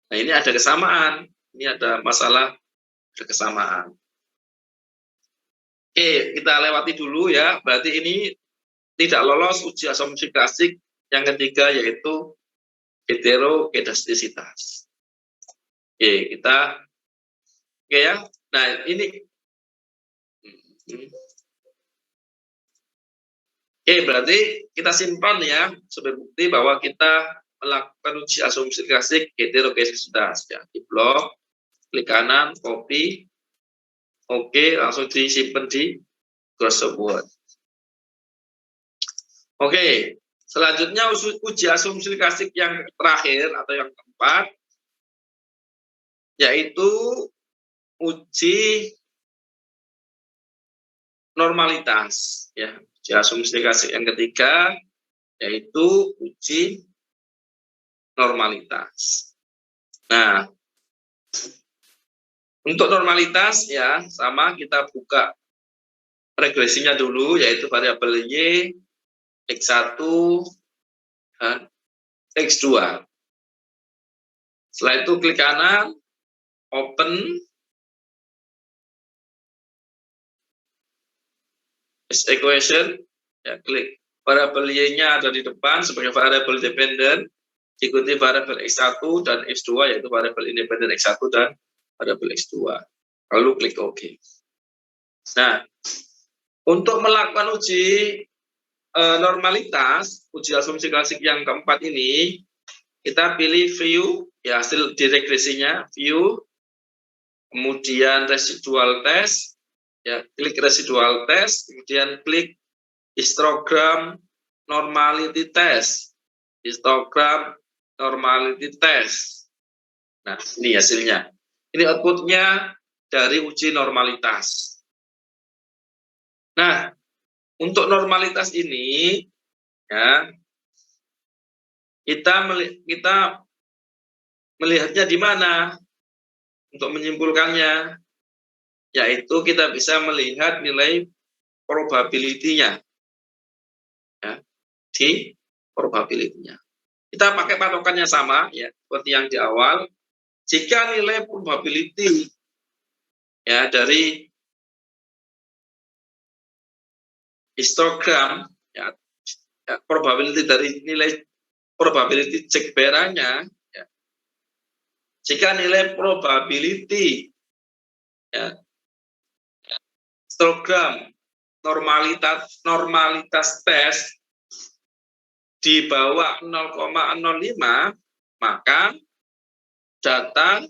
Nah, ini ada kesamaan. Ini ada masalah, ada kesamaan. Oke, kita lewati dulu ya. Berarti ini tidak lolos uji asumsi klasik yang ketiga, yaitu heterokedastisitas. Oke, oke ya. Nah, ini oke, berarti kita simpan ya sebagai bukti bahwa kita melakukan uji asumsi klasik heterokedastisitas ya. Di blok, klik kanan, copy, oke, langsung disimpan di Microsoft Word. Oke, selanjutnya uji asumsi klasik yang terakhir atau yang keempat, yaitu uji normalitas ya. Uji asumsi klasik yang ketiga yaitu uji normalitas. Nah, untuk normalitas ya sama, kita buka regresinya dulu, yaitu variabel Y, X1 dan X2. Setelah itu klik kanan, open this equation, ya, klik variabel Y-nya ada di depan sebagai variabel dependen, diikuti variabel X1 dan X2, yaitu variabel independen X1 dan variabel X2. Lalu klik OK. Nah, untuk melakukan uji normalitas, uji asumsi klasik yang keempat ini, kita pilih view, ya, hasil diregresinya, view, kemudian residual test, ya, klik residual test, kemudian klik histogram normality test, histogram normality test. Nah, ini hasilnya. Ini outputnya dari uji normalitas. Nah, untuk normalitas ini, ya, kita melihatnya di mana untuk menyimpulkannya, yaitu kita bisa melihat nilai probability-nya, ya, di probability-nya. Kita pakai patokannya sama, ya, seperti yang di awal. Jika nilai probability ya dari histogram, ya, probability dari nilai probability cek beranya, ya, jika nilai probability ya, histogram normalitas tes di bawah 0,05, maka data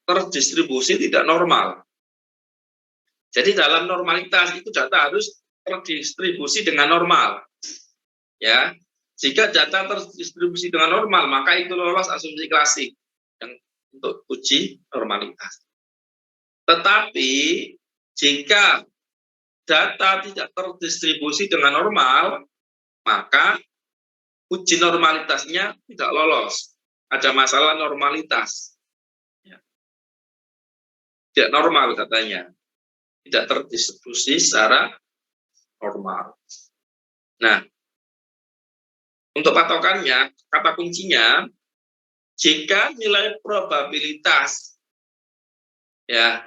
terdistribusi tidak normal. Jadi dalam normalitas itu data harus terdistribusi dengan normal. Ya, jika data terdistribusi dengan normal, maka itu lolos asumsi klasik yang untuk uji normalitas. Tetapi jika data tidak terdistribusi dengan normal, maka uji normalitasnya tidak lolos. Ada masalah normalitas. Ya. Tidak normal datanya. Tidak terdistribusi secara normal. Nah, untuk patokannya, kata kuncinya, jika nilai probabilitas, ya,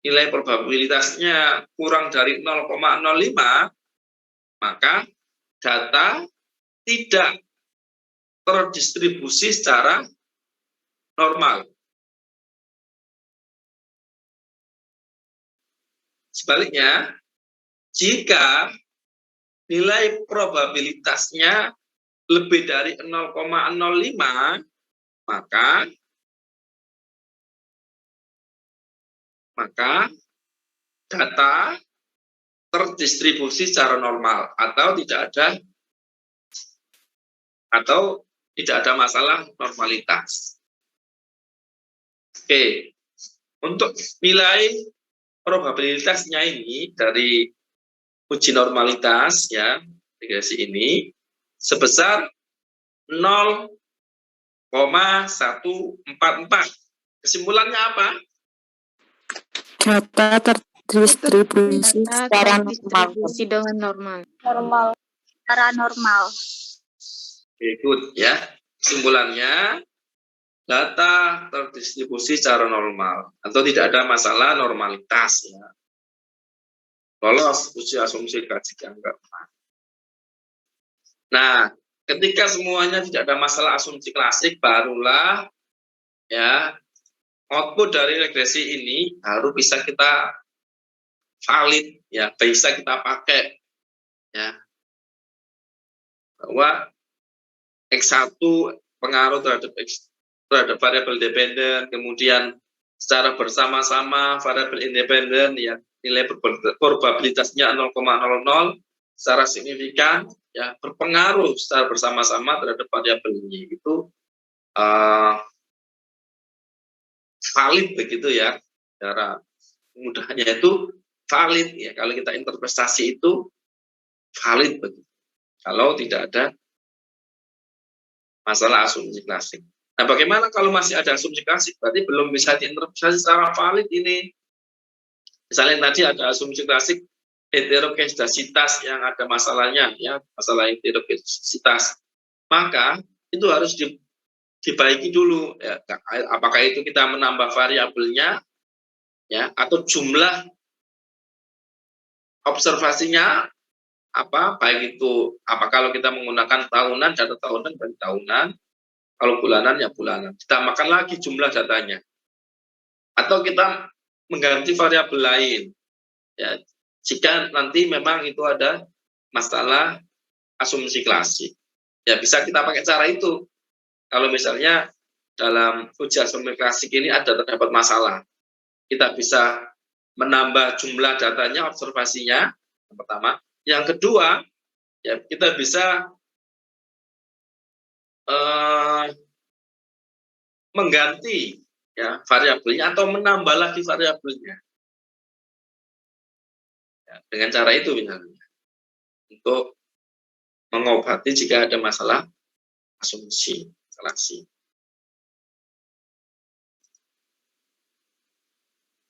nilai probabilitasnya kurang dari 0,05, maka data tidak terdistribusi secara normal. Sebaliknya, jika nilai probabilitasnya lebih dari 0,05, maka data terdistribusi secara normal atau tidak ada masalah normalitas. Oke, untuk nilai probabilitasnya ini dari uji normalitas ya, regresi ini sebesar 0,144. Kesimpulannya apa? Data terdistribusi secara normal. dengan normal. Secara normal. Oke, good ya. Kesimpulannya data terdistribusi secara normal atau tidak ada masalah normalitas ya. Lolos uji asumsi klasik yang keempat. Nah, ketika semuanya tidak ada masalah asumsi klasik, barulah ya output dari regresi ini baru bisa kita valid ya, bisa kita pakai ya. Bahwa X1 pengaruh terhadap variabel dependen, kemudian secara bersama-sama variabel independen ya nilai probabilitasnya 0,00 secara signifikan ya berpengaruh secara bersama-sama terhadap variabel ini, itu valid begitu ya, cara mudahnya itu valid ya, kalau kita interpretasi itu valid begitu kalau tidak ada masalah asumsi klasik. Nah, bagaimana kalau masih ada asumsi klasik? Berarti belum bisa diinterpretasi secara valid ini. Misalnya tadi ada asumsi klasik heterogenitas yang ada masalahnya ya, masalah heterogenitas. Maka itu harus dibaiki dulu ya, apakah itu kita menambah variabelnya ya atau jumlah observasinya apa, baik itu apa kalau kita menggunakan tahunan, data tahunan berarti tahunan, kalau bulanan ya bulanan, ditambahkan lagi jumlah datanya, atau kita mengganti variabel lain ya jika nanti memang itu ada masalah asumsi klasik ya, bisa kita pakai cara itu. Kalau misalnya dalam uji asumsi klasik ini terdapat masalah, kita bisa menambah jumlah datanya, observasinya yang pertama. Yang kedua, ya kita bisa mengganti ya variabelnya atau menambah lagi variabelnya. Ya, dengan cara itu misalnya untuk mengobati jika ada masalah asumsi klasik.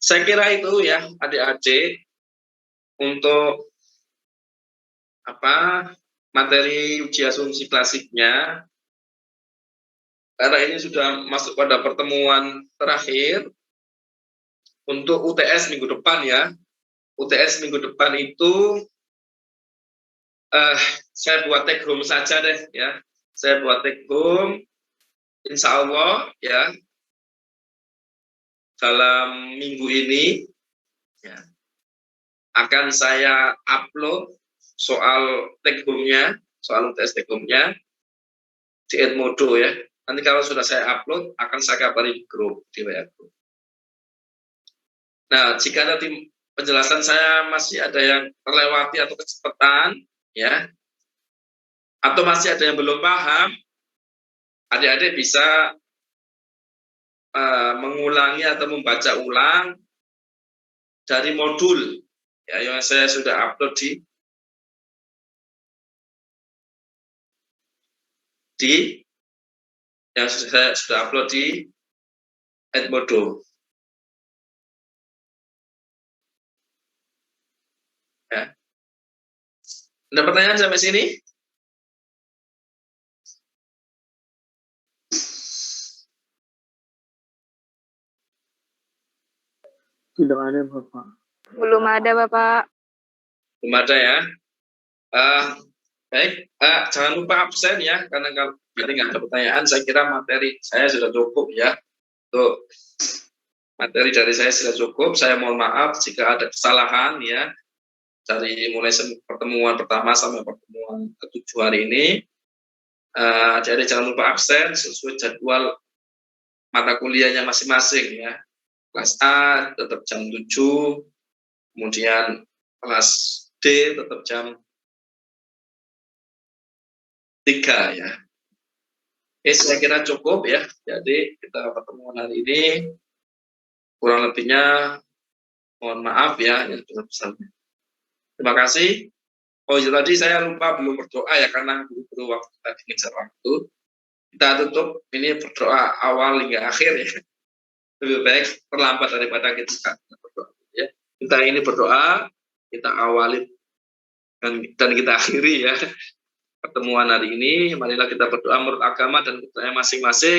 Saya kira itu ya adik-adik untuk materi uji asumsi klasiknya, karena ini sudah masuk pada pertemuan terakhir untuk UTS minggu depan ya. UTS minggu depan itu saya buat take home saja deh ya. Saya buat take home, insya Allah ya dalam minggu ini ya, akan saya upload soal take home-nya, soal UTS take home-nya di Edmodo ya. Nanti kalau sudah saya upload, akan saya kabari di grup, di WA group. Nah, jika nanti penjelasan saya masih ada yang terlewati atau kecepatan, ya, atau masih ada yang belum paham, adik-adik bisa mengulangi atau membaca ulang dari modul ya, yang saya sudah upload yang saya sudah upload di Edmodo. Ya. Ada pertanyaan sampai sini? Tidak ada, Bapak. Belum ada, Bapak. Belum ada ya. Baik, jangan lupa absen ya, karena kalau nggak ada pertanyaan, saya kira materi saya sudah cukup ya. Tuh, materi dari saya sudah cukup. Saya mohon maaf jika ada kesalahan ya, dari mulai pertemuan pertama sampai pertemuan ke-7 hari ini. Jadi jangan lupa absen sesuai jadwal mata kuliahnya masing-masing ya. Kelas A tetap jam 7, kemudian kelas D tetap jam 3 ya. Oke, saya kira cukup ya. Jadi kita pertemuan hari ini kurang lebihnya mohon maaf ya yang besar-besarnya. Terima kasih. Oh ya, tadi saya lupa belum berdoa ya, karena perlu waktu tadi ngejar waktu. Kita tutup ini berdoa awal hingga akhir ya. Lebih baik terlambat daripada kita berdoa ya. Kita ini berdoa, kita awali dan kita akhiri ya pertemuan hari ini. Marilah kita berdoa menurut agama dan budaya masing-masing.